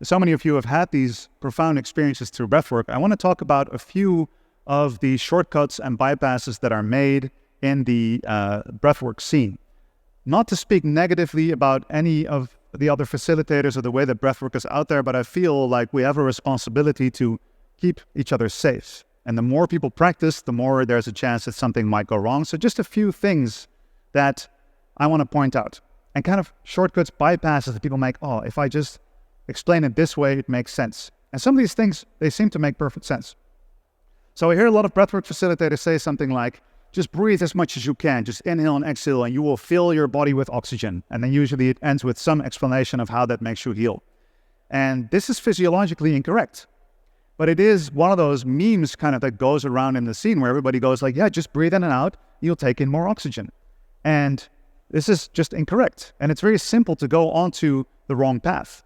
so many of you have had these profound experiences through breathwork. I want to talk about a few of the shortcuts and bypasses that are made in the breathwork scene. Not to speak negatively about any of the other facilitators or the way that breathwork is out there, but I feel like we have a responsibility to keep each other safe. And the more people practice, the more there's a chance that something might go wrong. So just a few things that I want to point out. And kind of shortcuts, bypasses that people make. Oh, if I just explain it this way, it makes sense. And some of these things, they seem to make perfect sense. So I hear a lot of breathwork facilitators say something like, just breathe as much as you can, just inhale and exhale, and you will fill your body with oxygen. And then usually it ends with some explanation of how that makes you heal. And this is physiologically incorrect. But it is one of those memes kind of that goes around in the scene where everybody goes like, yeah, just breathe in and out, you'll take in more oxygen. And this is just incorrect. And it's very simple to go onto the wrong path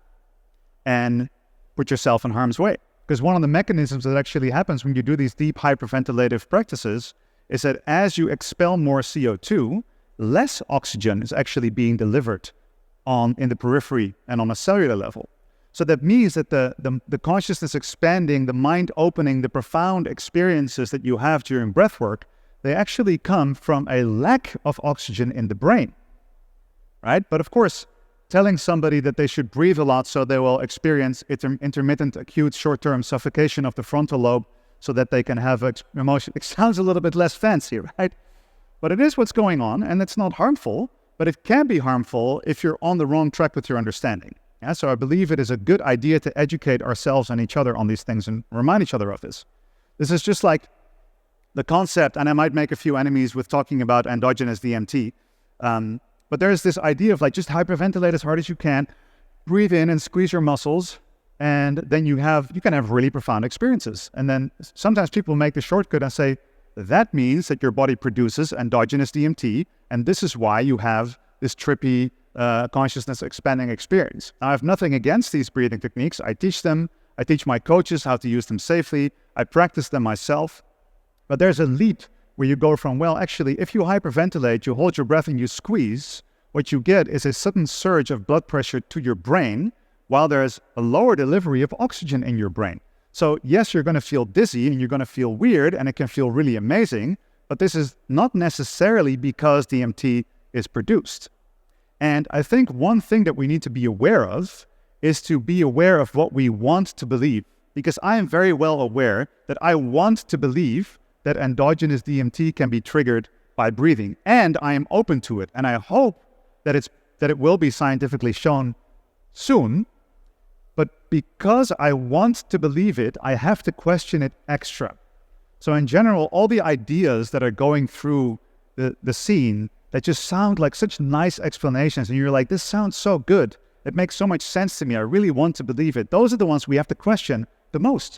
and put yourself in harm's way. Because one of the mechanisms that actually happens when you do these deep hyperventilative practices is that as you expel more CO2, less oxygen is actually being delivered in the periphery and on a cellular level. So that means that the consciousness expanding, the mind opening, the profound experiences that you have during breathwork, they actually come from a lack of oxygen in the brain, right? But of course, telling somebody that they should breathe a lot so they will experience intermittent acute short-term suffocation of the frontal lobe so that they can have emotion, it sounds a little bit less fancy, right? But it is what's going on, and it's not harmful, but it can be harmful if you're on the wrong track with your understanding. Yeah, so I believe it is a good idea to educate ourselves and each other on these things and remind each other of this. This is just like the concept, and I might make a few enemies with talking about endogenous DMT, but there's this idea of like just hyperventilate as hard as you can, breathe in and squeeze your muscles, and then you can have really profound experiences. And then sometimes people make the shortcut and say, that means that your body produces endogenous DMT, and this is why you have this trippy consciousness expanding experience. Now, I have nothing against these breathing techniques. I teach them. I teach my coaches how to use them safely. I practice them myself. But there's a leap where you go from, well, actually, if you hyperventilate, you hold your breath and you squeeze, what you get is a sudden surge of blood pressure to your brain while there's a lower delivery of oxygen in your brain. So yes, you're going to feel dizzy and you're going to feel weird and it can feel really amazing, but this is not necessarily because DMT is produced. And I think one thing that we need to be aware of is to be aware of what we want to believe, because I am very well aware that I want to believe that endogenous DMT can be triggered by breathing, and I am open to it, and I hope that it will be scientifically shown soon. But because I want to believe it, I have to question it extra. So in general, all the ideas that are going through the scene that just sound like such nice explanations, and you're like, this sounds so good, it makes so much sense to me, I really want to believe it, those are the ones we have to question the most.